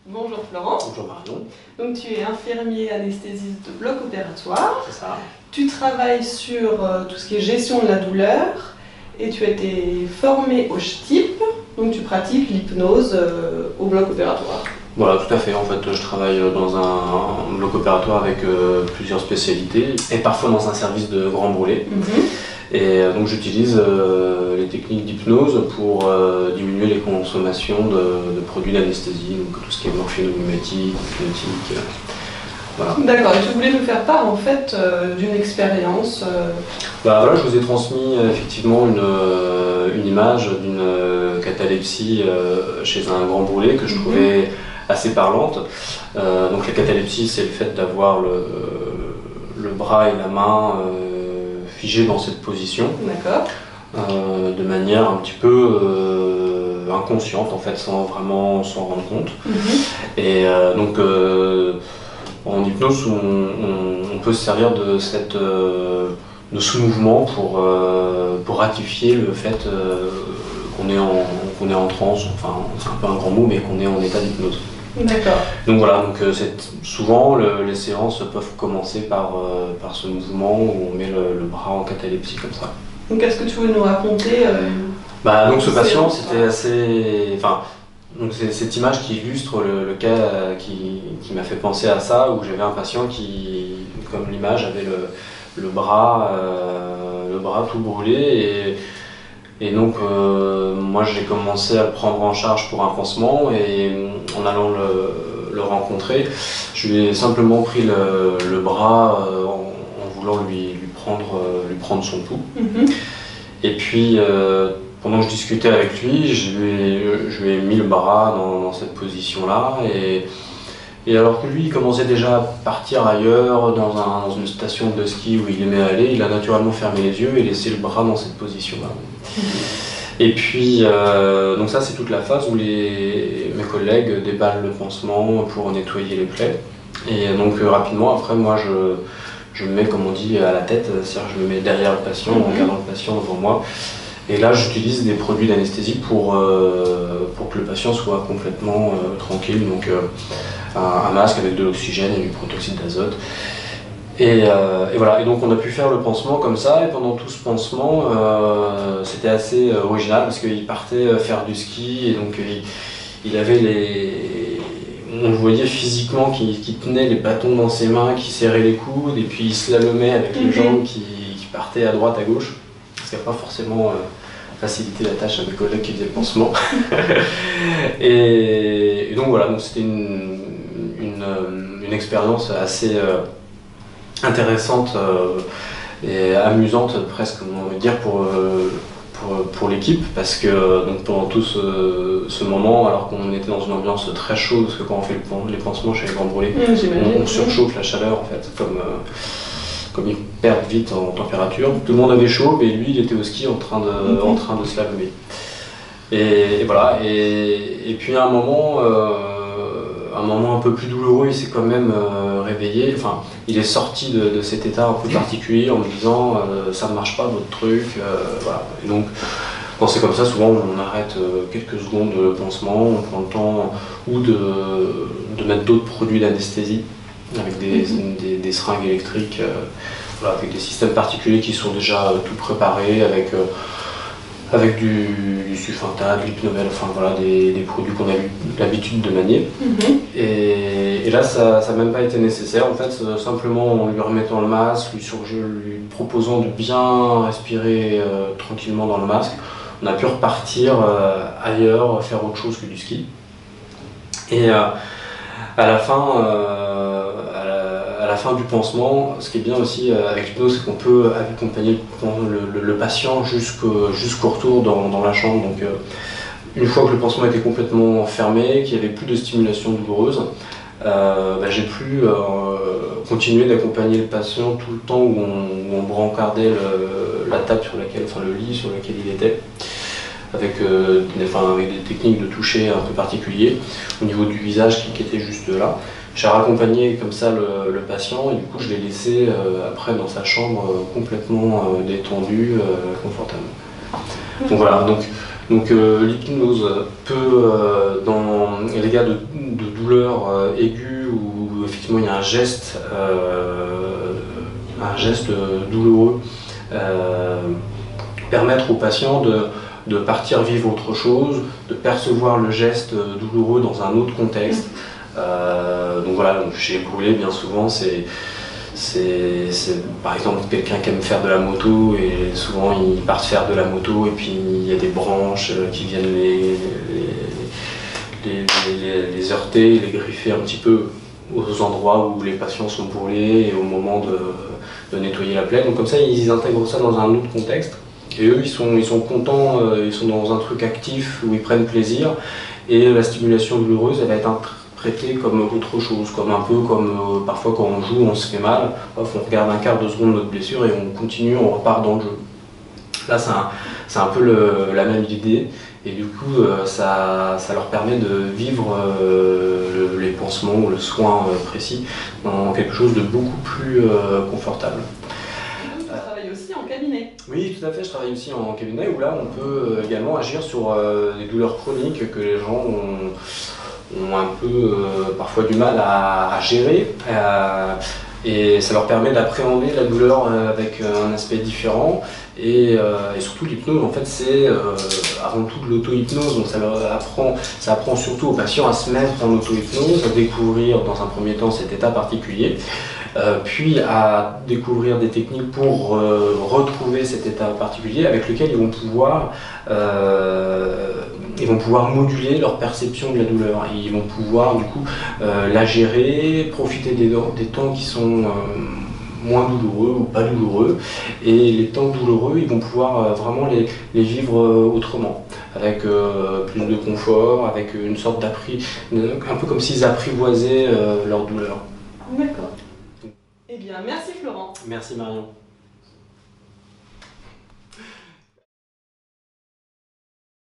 Bonjour Florent. Bonjour Marion. Donc tu es infirmier anesthésiste de bloc opératoire. C'est ça. Tu travailles sur tout ce qui est gestion de la douleur et tu as été formé au STIP, donc tu pratiques l'hypnose au bloc opératoire. Voilà, tout à fait. En fait, je travaille dans un bloc opératoire avec plusieurs spécialités et parfois dans un service de grand brûlé. Et donc j'utilise les techniques d'hypnose pour diminuer les consommations de produits d'anesthésie, donc tout ce qui est morphino-pneumatique, hypnotique. Voilà. D'accord, et tu voulais nous faire part en fait d'une expérience Voilà, je vous ai transmis effectivement une image d'une catalepsie chez un grand brûlé que je trouvais assez parlante. Donc la catalepsie, c'est le fait d'avoir le bras et la main figés dans cette position, de manière un petit peu inconsciente en fait, sans vraiment s'en rendre compte. Et donc en hypnose, on peut se servir de ce mouvement pour ratifier le fait qu'on est en transe, enfin c'est un peu un grand mot, mais qu'on est en état d'hypnose. D'accord. Donc voilà, donc souvent les séances peuvent commencer par ce mouvement où on met le bras en catalepsie comme ça. Donc est-ce que tu veux nous raconter donc ce patient, c'était assez... Enfin, donc c'est cette image qui illustre le cas qui m'a fait penser à ça, où j'avais un patient qui, comme l'image, avait le bras tout brûlé et donc moi j'ai commencé à le prendre en charge pour un pansement et en allant le rencontrer, je lui ai simplement pris le bras en voulant lui prendre son pouls. Et puis pendant que je discutais avec lui, je lui ai mis le bras dans cette position-là et alors que lui il commençait déjà à partir ailleurs dans une station de ski où il aimait aller, il a naturellement fermé les yeux et laissé le bras dans cette position-là. Et puis, donc ça c'est toute la phase où mes collègues déballent le pansement pour nettoyer les plaies. Et donc rapidement après, moi je me mets, comme on dit, à la tête, c'est-à-dire je me mets derrière le patient en regardant le patient devant moi. Et là j'utilise des produits d'anesthésie pour que le patient soit complètement tranquille. Donc un masque avec de l'oxygène et du protoxyde d'azote. Et voilà, et donc on a pu faire le pansement comme ça, et pendant tout ce pansement, c'était assez original parce qu'il partait faire du ski, et donc il avait on le voyait physiquement qu'il tenait les bâtons dans ses mains, qu'il serrait les coudes, et puis il slalomait avec les jambes qui partaient à droite, à gauche, ce qui n'a pas forcément facilité la tâche à mes collègues qui faisaient le pansement. Et donc voilà, donc c'était une expérience assez intéressante et amusante presque, on va dire, pour l'équipe, parce que donc, pendant tout ce moment, alors qu'on était dans une ambiance très chaude, parce que quand on fait les pansements chez les grands brûlés, on surchauffe la chaleur en fait, comme ils perdent vite en température. Tout le monde avait chaud, et lui il était au ski en train de slalomer. Et voilà, et puis à un moment un peu plus douloureux, il s'est quand même réveillé, enfin il est sorti de cet état un peu particulier en me disant ça ne marche pas votre truc, voilà. Et donc quand c'est comme ça, souvent on arrête quelques secondes le pansement, on prend le temps ou de mettre d'autres produits d'anesthésie avec des seringues électriques, voilà, avec des systèmes particuliers qui sont déjà tout préparés, avec du sulfata, de l'hypnomel, enfin voilà, des produits qu'on a eu l'habitude de manier. Et là, ça n'a même pas été nécessaire. En fait, simplement en lui remettant le masque, lui proposant de bien respirer tranquillement dans le masque, on a pu repartir ailleurs, faire autre chose que du ski. Et à la fin du pansement, ce qui est bien aussi avec l'hypnose, c'est qu'on peut accompagner le patient jusqu'au retour dans la chambre. Donc, une fois que le pansement était complètement fermé, qu'il n'y avait plus de stimulation douloureuse, j'ai pu continuer d'accompagner le patient tout le temps où on brancardait la table sur laquelle, enfin le lit sur lequel il était, avec des techniques de toucher un peu particuliers au niveau du visage qui était juste là. J'ai raccompagné comme ça le patient, et du coup je l'ai laissé après dans sa chambre complètement détendu, confortable. Donc voilà, donc l'hypnose peut, dans les cas de douleur aiguë où effectivement il y a un geste douloureux, permettre au patient de partir vivre autre chose, de percevoir le geste douloureux dans un autre contexte. Donc voilà, donc chez les brûlés, bien souvent, c'est par exemple quelqu'un qui aime faire de la moto et souvent ils partent faire de la moto et puis il y a des branches qui viennent les heurter, les griffer un petit peu aux endroits où les patients sont brûlés et au moment de nettoyer la plaie. Donc comme ça, ils intègrent ça dans un autre contexte. Et eux, ils sont contents, ils sont dans un truc actif où ils prennent plaisir. Et la stimulation douloureuse, elle va être interprétée comme autre chose, comme un peu comme parfois quand on joue, on se fait mal, on regarde un quart de seconde notre blessure et on continue, on repart dans le jeu. Là, c'est un peu la même idée. Et du coup, ça leur permet de vivre les pansements ou le soin précis dans quelque chose de beaucoup plus confortable. Tu travailles aussi en cabinet? Oui, tout à fait, je travaille aussi en cabinet où là on peut également agir sur des douleurs chroniques que les gens ont un peu parfois du mal à gérer. Et ça leur permet d'appréhender la douleur avec un aspect différent. Et surtout l'hypnose, en fait, c'est avant tout de l'auto-hypnose, donc ça apprend surtout aux patients à se mettre en auto-hypnose, à découvrir dans un premier temps cet état particulier, puis à découvrir des techniques pour retrouver cet état particulier avec lequel ils vont pouvoir moduler leur perception de la douleur. Et ils vont pouvoir du coup la gérer, profiter des temps qui sont moins douloureux ou pas douloureux, et les temps douloureux, ils vont pouvoir vraiment les vivre autrement, avec plus de confort, avec une sorte un peu comme s'ils apprivoisaient leur douleur. D'accord. Eh bien, merci Florent. Merci Marion.